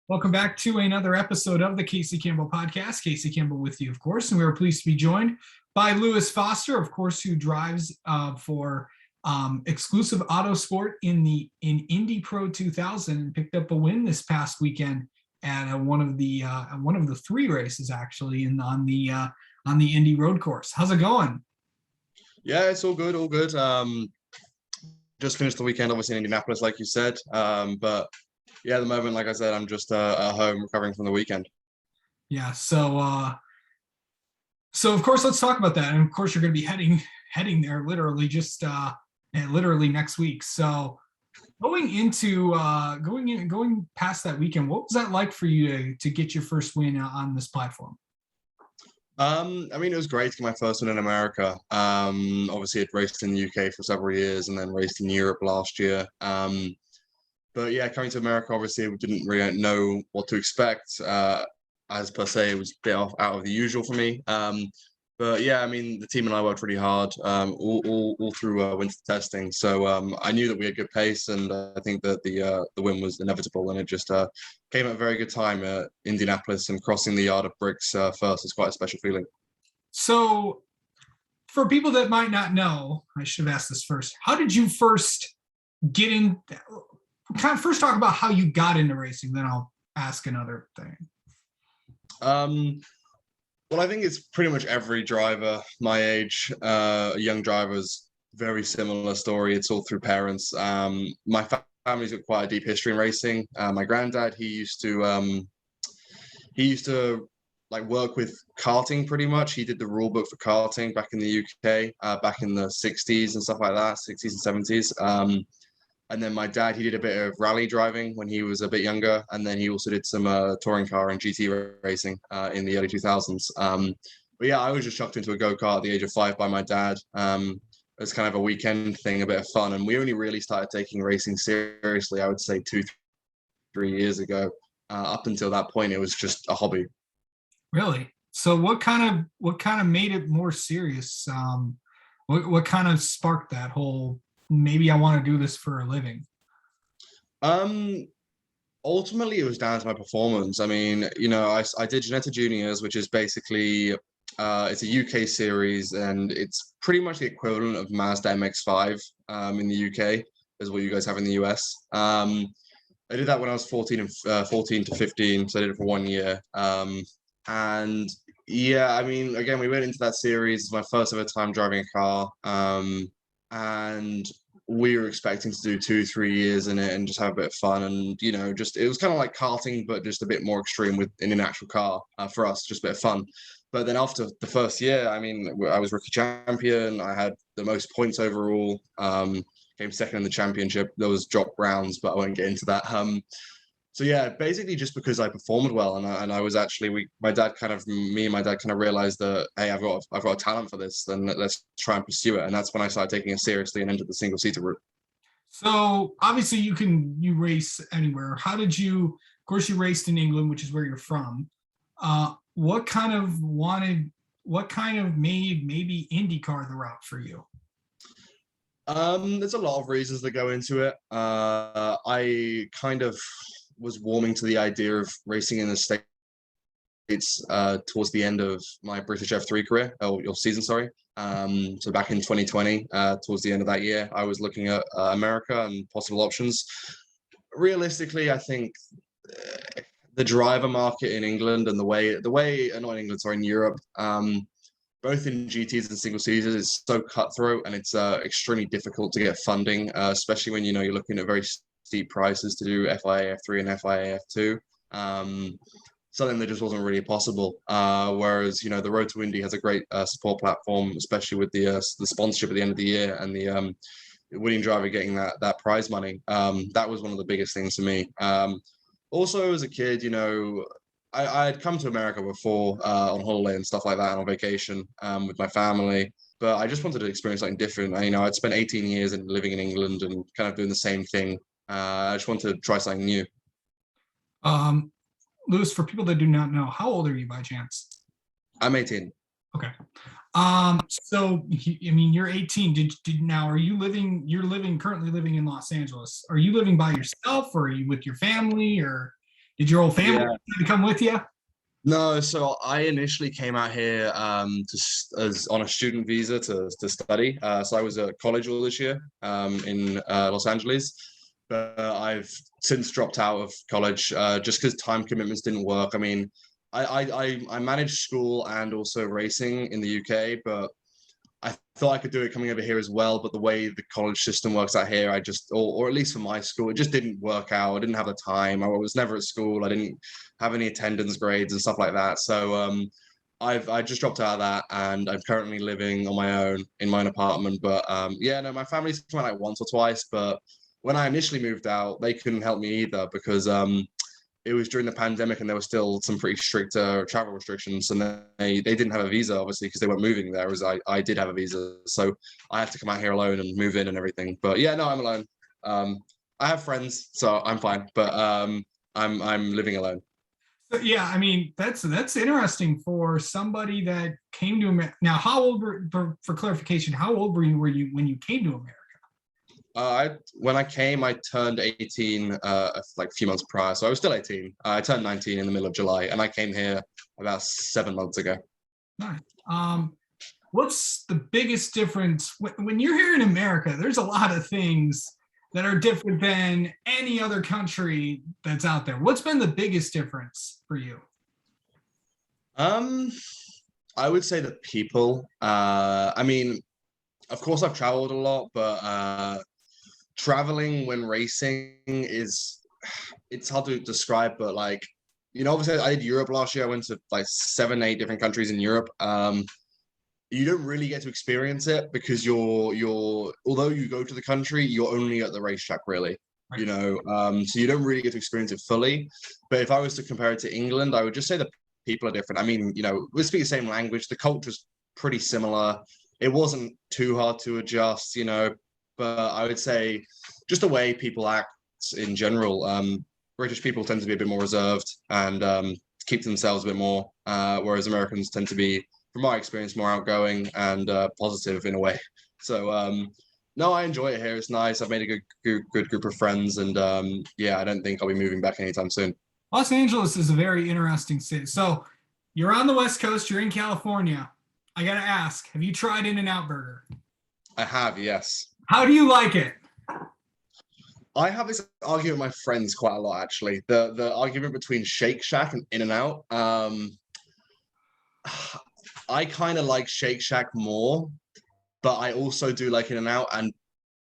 Welcome back to another episode of the Casey Campbell Podcast. Casey Campbell with you, of course, and we are pleased to be joined by Lewis Foster, of course, who drives for Exclusive Autosport in Indy Pro 2000 and picked up a win this past weekend at one of the three races actually on the Indy road course. How's it going? Yeah, it's all good, all good. Just finished the weekend, obviously in Indianapolis, like you said. But yeah, at the moment, like I said, I'm just at home recovering from the weekend. Yeah, so of course, let's talk about that. And of course, you're going to be heading there literally next week. So going past that weekend, what was that like for you to get your first win on this platform? I mean, it was great to get my first win in America. Obviously, I'd raced in the UK for several years and then raced in Europe last year. But yeah, coming to America, obviously, we didn't really know what to expect. As per se, it was a bit out of the usual for me. But yeah, I mean, the team and I worked really hard all through winter testing. So I knew that we had good pace, and I think that the win was inevitable. And it just came at a very good time at Indianapolis, and crossing the yard of bricks first is quite a special feeling. So for people that might not know, I should have asked this first. How did you first get in? First talk about how you got into racing, then I'll ask another thing. Well, I think it's pretty much every driver my age, young drivers, very similar story. It's all through parents. My family's got quite a deep history in racing. My granddad, he used to like work with karting pretty much. He did the rule book for karting back in the UK, back in the 60s and stuff like that, 60s and 70s. And then my dad, he did a bit of rally driving when he was a bit younger. And then he also did some touring car and GT racing in the early 2000s. But yeah, I was just chucked into a go-kart at the age of 5 by my dad. It was kind of a weekend thing, a bit of fun. And we only really started taking racing seriously, I would say 2-3 years ago. Up until that point, it was just a hobby. Really? So what kind of made it more serious? What kind of sparked that whole, maybe I want to do this for a living? Ultimately, it was down to my performance. I mean, you know, I did Ginetta Juniors, which is basically it's a UK series, and it's pretty much the equivalent of Mazda MX-5 in the UK, is what you guys have in the US. I did that when I was 14 to 15, so I did it for 1 year. And yeah, I mean, again, we went into that series, my first ever time driving a car. And we were expecting to do 2-3 years in it and just have a bit of fun, and you know, just it was kind of like karting but just a bit more extreme in an actual car for us, just a bit of fun. But then after the first year, I mean, I was rookie champion, I had the most points overall, came second in the championship. There was drop rounds, but I won't get into that. So yeah, basically just because I performed well, and I was actually me and my dad kind of realized that, hey, I've got a talent for this, then let's try and pursue it. And that's when I started taking it seriously and entered the single seater route. So obviously you race anywhere. How did you? Of course, you raced in England, which is where you're from. What kind of made maybe IndyCar the route for you? There's a lot of reasons that go into it. I kind of was warming to the idea of racing in the States towards the end of my British F3 career, or season, sorry. So back in 2020, towards the end of that year, I was looking at America and possible options. Realistically, I think the driver market in England and the way, not in England, sorry, in Europe, both in GTs and single seasons, is so cutthroat, and it's extremely difficult to get funding, especially when, you know, you're looking at very steep prices to do FIA F3 and FIA F2. Something that just wasn't really possible. Whereas, you know, the Road to Indy has a great support platform, especially with the sponsorship at the end of the year and the winning driver getting that prize money. That was one of the biggest things for me. Also, as a kid, you know, I had come to America before on holiday and stuff like that, and on vacation with my family. But I just wanted to experience something different. You know, I'd spent 18 years living in England and kind of doing the same thing. I just wanted to try something new. Lewis, for people that do not know, how old are you by chance? I'm 18. Okay. So I mean, you're 18. Are you currently living in Los Angeles? Are you living by yourself, or are you with your family, or Did your whole family Yeah. come with you? No, so I initially came out here as on a student visa to study. So I was at college all this year in Los Angeles, but I've since dropped out of college just because time commitments didn't work. I mean, I managed school and also racing in the UK, but I thought I could do it coming over here as well, but the way the college system works out here, I just, or at least for my school, it just didn't work out. I didn't have the time. I was never at school. I didn't have any attendance grades and stuff like that. So I just dropped out of that, and I'm currently living on my own in my own apartment. But yeah, no, my family's come out like once or twice, but when I initially moved out, they couldn't help me either because it was during the pandemic and there were still some pretty strict travel restrictions, and they didn't have a visa obviously because they weren't moving there, as I did have a visa, so I had to come out here alone and move in and everything. But yeah, no, I'm alone. I have friends, so I'm fine, but I'm living alone. So, yeah, I mean that's interesting for somebody that came to America. Now, how old were for clarification? How old were you when you came to America? When I came, I turned 18 like a few months prior, so I was still 18. I turned 19 in the middle of July, and I came here about 7 months ago. Nice. What's the biggest difference when you're here in America? There's a lot of things that are different than any other country that's out there. What's been the biggest difference for you? I would say the people. I mean, of course, I've traveled a lot, but traveling when racing it's hard to describe, but like, obviously I did Europe last year. I went to like 7 8 different countries in Europe. You don't really get to experience it because you're although you go to the country, you're only at the racetrack really. Right. So you don't really get to experience it fully. But if I was to compare it to England, I would just say the people are different. I mean, we speak the same language, the culture's pretty similar. It wasn't too hard to adjust, but I would say just the way people act in general. British people tend to be a bit more reserved and keep to themselves a bit more, whereas Americans tend to be, from my experience, more outgoing and positive in a way. So no, I enjoy it here. It's nice. I've made a good group of friends, and yeah, I don't think I'll be moving back anytime soon. Los Angeles is a very interesting city. So you're on the West Coast, you're in California. I gotta ask, have you tried InNOut Burger? I have, yes. How do you like it? I have this argument with my friends quite a lot, actually. The argument between Shake Shack and InNOut. I kind of like Shake Shack more, but I also do like InNOut, and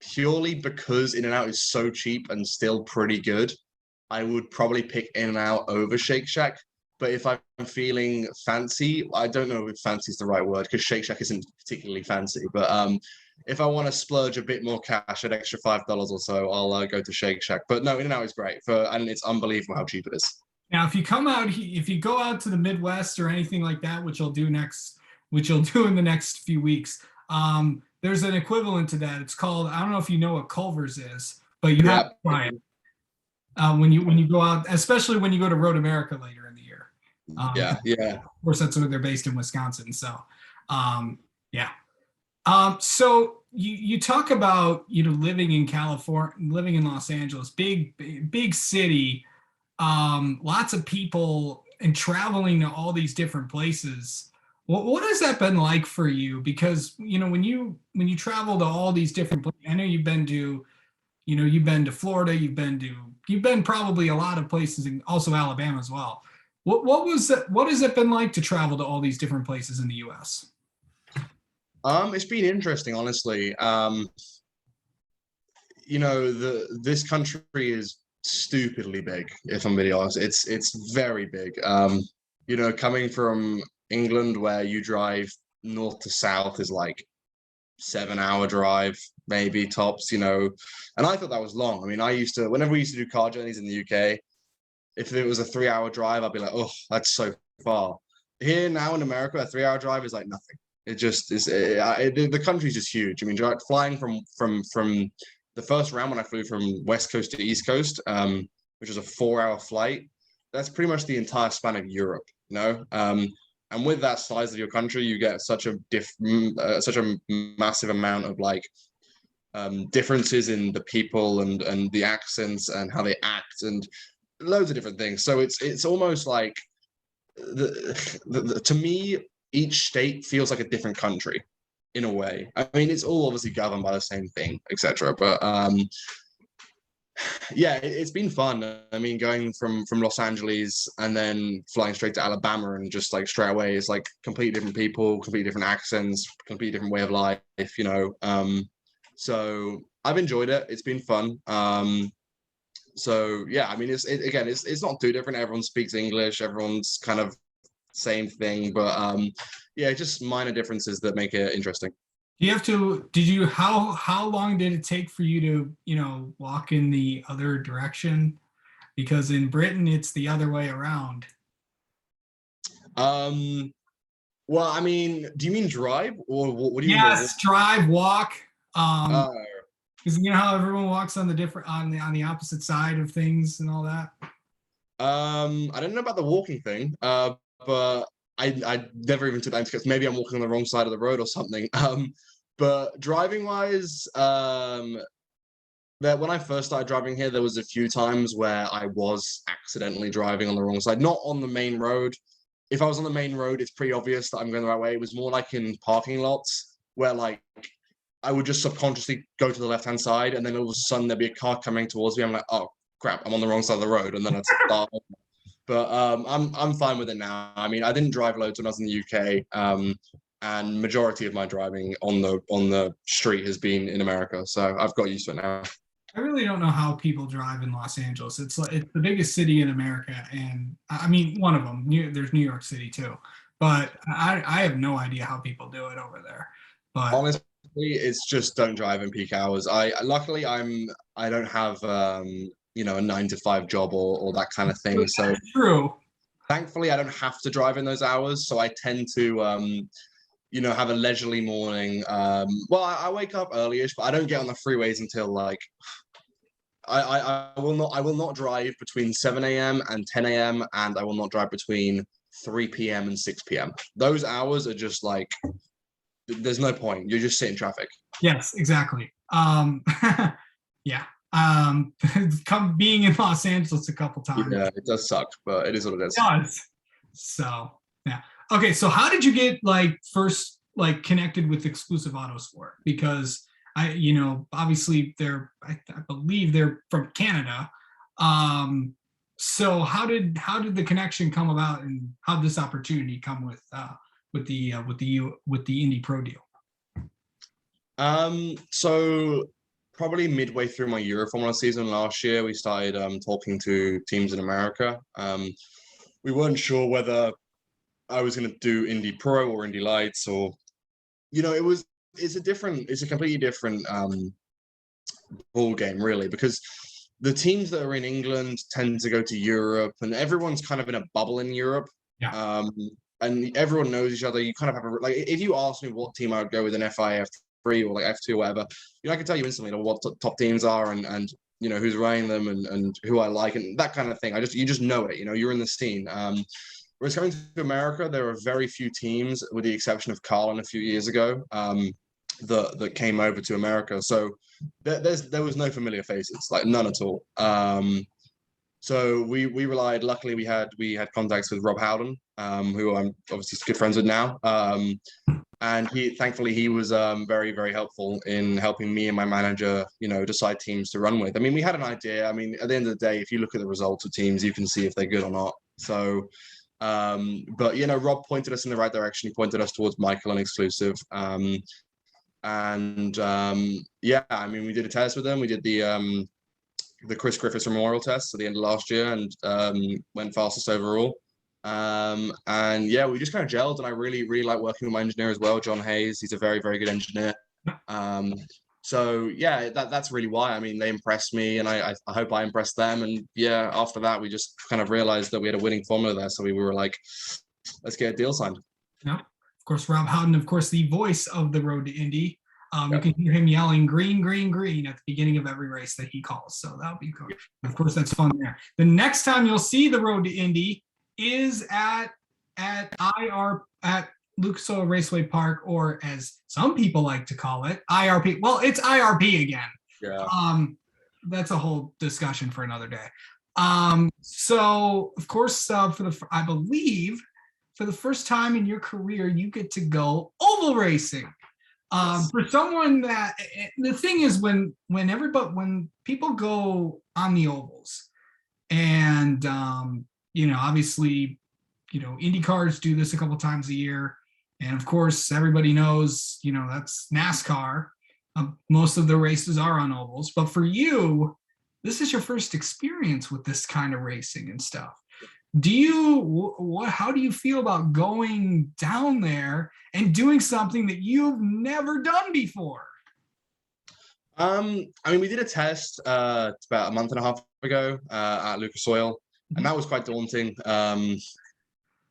purely because InNOut is so cheap and still pretty good, I would probably pick InNOut over Shake Shack. But if I'm feeling fancy, I don't know if fancy is the right word because Shake Shack isn't particularly fancy. But if I want to splurge a bit more cash, an extra $5 or so, I'll go to Shake Shack. But no, InNOut is great and it's unbelievable how cheap it is. Now, if you go out to the Midwest or anything like that, which you'll do in the next few weeks, there's an equivalent to that. It's called, I don't know if you know what Culver's is, but you have to try it when you go out, especially when you go to Road America later in the year. Yeah. Of course, that's where they're based in Wisconsin. So, yeah. So you talk about living in California, living in Los Angeles, big city, lots of people, and traveling to all these different places. What has that been like for you? Because when you travel to all these different places, I know you've been to Florida, you've been probably a lot of places, and also Alabama as well. What has it been like to travel to all these different places in the U.S.? It's been interesting, honestly. This country is stupidly big, if I'm being honest. It's very big. Coming from England, where you drive north to south is like 7 hour drive, maybe tops, and I thought that was long. I mean, whenever we used to do car journeys in the UK, if it was a 3 hour drive, I'd be like, oh, that's so far. Here now in America, a 3 hour drive is like nothing. It just is. The country's just huge. I mean, flying from the first round when I flew from West Coast to East Coast, which was a 4 hour flight, that's pretty much the entire span of Europe. And with that size of your country, you get such a massive amount of like differences in the people and the accents and how they act. And loads of different things. So it's almost like to me, each state feels like a different country in a way. I mean, it's all obviously governed by the same thing, etc. But yeah, it's been fun. I mean, going from Los Angeles and then flying straight to Alabama and just like straight away is like completely different people, completely different accents, completely different way of life, you know. So I've enjoyed it. It's been fun. So yeah, I mean, it's not too different. Everyone speaks English. Everyone's kind of same thing, but yeah, just minor differences that make it interesting. You have to, how long did it take for you to, walk in the other direction? Because in Britain, it's the other way around. Well, I mean, do you mean drive or what do you mean by Yes, drive, walk. uh, Because you know how everyone walks on the opposite side of things and all that. I don't know about the walking thing, but I never even took that into account. Maybe I'm walking on the wrong side of the road or something. But driving wise, that when I first started driving here, there was a few times where I was accidentally driving on the wrong side, not on the main road. If I was on the main road, it's pretty obvious that I'm going the right way. It was more like in parking lots where like I would just subconsciously go to the left-hand side, and then all of a sudden there'd be a car coming towards me. I'm like, oh crap, I'm on the wrong side of the road, and then I'd start. But I'm fine with it now. I mean, I didn't drive loads when I was in the UK, and majority of my driving on the street has been in America, so I've got used to it now. I really don't know how people drive in Los Angeles. It's the biggest city in America, and I mean one of them. There's New York City too, but I have no idea how people do it over there. But Honestly, it's just don't drive in peak hours. I luckily I don't have a 9 to 5 job or that kind of thing. So true. thankfully I don't have to drive in those hours. So I tend to have a leisurely morning. Well, I wake up early-ish, but I don't get on the freeways until like I will not drive between 7 a.m. and 10 a.m. and I will not drive between 3 p.m. and 6 p.m. Those hours are just like there's no point. You're just sitting in traffic. Yes, exactly. Yeah. Come being in Los Angeles a couple times. Yeah, it does suck, but it is what it is. It does. So yeah. Okay, so how did you get first connected with Exclusive Autosport? Because obviously I believe they're from Canada. So how did the connection come about, and how did this opportunity come with the Indy Pro deal? So probably midway through my Euro Formula season last year, we started talking to teams in America. We weren't sure whether I was going to do Indy Pro or Indy Lights, or it's a completely different ball game really, because the teams that are in England tend to go to Europe, and everyone's kind of in a bubble in Europe. Yeah. And everyone knows each other. You kind of have if you ask me what team I would go with, an FIF3 or like F2 or whatever, I can tell you instantly what top teams are and who's running them and who I like and that kind of thing. You just know it. You're in the scene. Whereas coming to America, there are very few teams, with the exception of Carlin a few years ago, that came over to America. So there was no familiar faces, like none at all. So we relied. Luckily, we had contacts with Rob Howden, who I'm obviously good friends with now. And he was very, very helpful in helping me and my manager, decide teams to run with. I mean, we had an idea. I mean, at the end of the day, if you look at the results of teams, you can see if they're good or not. So, but Rob pointed us in the right direction. He pointed us towards Michael and Exclusive. Yeah, I mean, we did a test with them. We did the Chris Griffiths Memorial Test at the end of last year and went fastest overall. And yeah, we just kind of gelled, and I really, really like working with my engineer as well, John Hayes. He's a very, very good engineer. So yeah, that's really why. I mean, they impressed me, and I hope I impressed them. And yeah, after that, we just kind of realized that we had a winning formula there. So we were like, let's get a deal signed. Yeah, of course, Rob Howden, of course, the voice of the Road to Indy. You can hear him yelling "green, green, green" at the beginning of every race that he calls. So that'll be cool. Of course, that's fun there. The next time you'll see the Road to Indy is at Lucas Oil Raceway Park, or as some people like to call it, IRP. Well, it's IRP again. Yeah. That's a whole discussion for another day. So of course, I believe for the first time in your career, you get to go oval racing. Yes. For someone that the thing is when people go on the ovals and obviously Indy cars do this a couple times a year, and of course everybody knows that's NASCAR. Most of the races are on ovals, but for you, this is your first experience with this kind of racing and stuff. How do you feel about going down there and doing something that you've never done before? I mean, we did a test about a month and a half ago at Lucas Oil, and Mhm. that was quite daunting.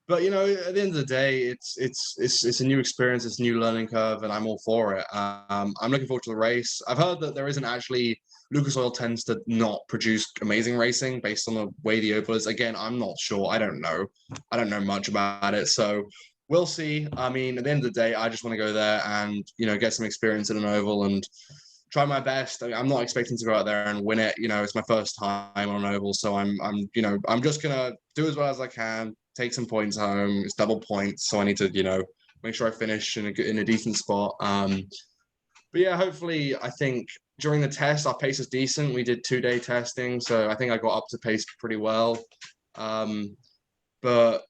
But at the end of the day, it's a new experience, it's a new learning curve, and I'm all for it. I'm looking forward to the race. I've heard that there isn't actually Lucas Oil tends to not produce amazing racing based on the way the oval is. Again, I'm not sure. I don't know. I don't know much about it, so we'll see. I mean, at the end of the day, I just want to go there and get some experience in an oval and try my best. I mean, I'm not expecting to go out there and win it. It's my first time on an oval, so I'm just gonna do as well as I can, take some points home. It's double points, so I need to make sure I finish in a decent spot. But yeah, hopefully, I think during the test our pace is decent. We did 2-day testing, so I think I got up to pace pretty well. But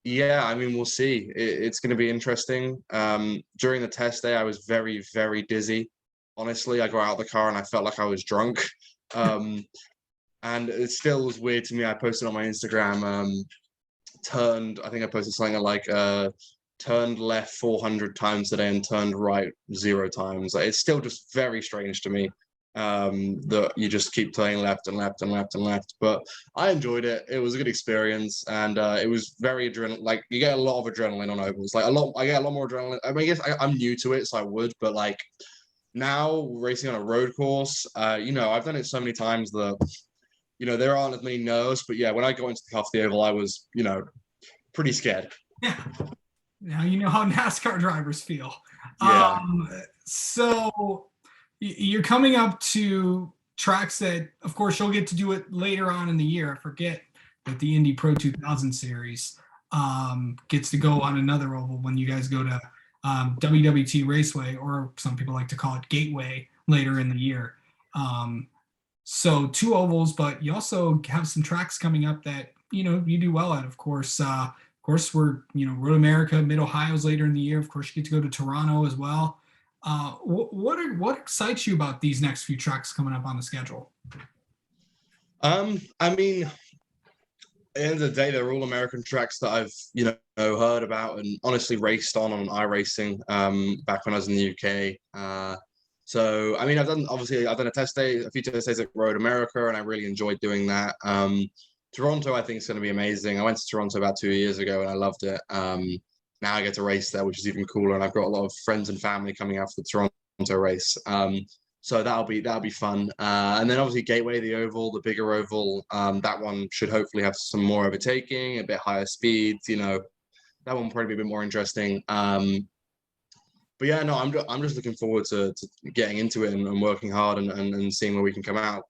yeah, I mean, we'll see. It's going to be interesting. During the test day, I was very, very dizzy. Honestly, I got out of the car and I felt like I was drunk. Um, and it still was weird to me. I posted on my Instagram, I think I posted something like, turned left 400 times today and turned right 0 times. Like, it's still just very strange to me that you just keep turning left and left and left and left. But I enjoyed it. It was a good experience, and it was very adrenaline. Like, you get a lot of adrenaline on ovals. Like, a lot. I get a lot more adrenaline. I mean, I guess I'm new to it, so I would. But like now racing on a road course, I've done it so many times that there aren't as many nerves. But yeah, when I got into the half the oval, I was pretty scared. Yeah. Now you know how NASCAR drivers feel. Yeah. So you're coming up to tracks that, of course, you'll get to do it later on in the year. I forget that the Indy Pro 2000 series gets to go on another oval when you guys go to WWT Raceway, or some people like to call it Gateway, later in the year. So 2 ovals, but you also have some tracks coming up that you do well at. Of course, we're Road America, Mid Ohio's later in the year. Of course, you get to go to Toronto as well. What excites you about these next few tracks coming up on the schedule? I mean, at the end of the day, they're all American tracks that I've heard about and honestly raced on iRacing back when I was in the UK. So I mean, I've done a test day, a few test days at Road America, and I really enjoyed doing that. Toronto, I think, is going to be amazing. I went to Toronto about 2 years ago and I loved it. Now I get to race there, which is even cooler, and I've got a lot of friends and family coming out for the Toronto race. So that'll be fun. And then obviously Gateway, the oval, the bigger oval, that one should hopefully have some more overtaking, a bit higher speeds. That one will probably be a bit more interesting. But yeah, no, I'm just looking forward to getting into it and working hard and seeing where we can come out.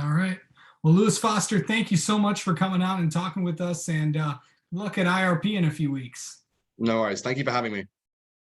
All right. Well, Lewis Foster, thank you so much for coming out and talking with us, and good luck at IRP in a few weeks. No worries. Thank you for having me.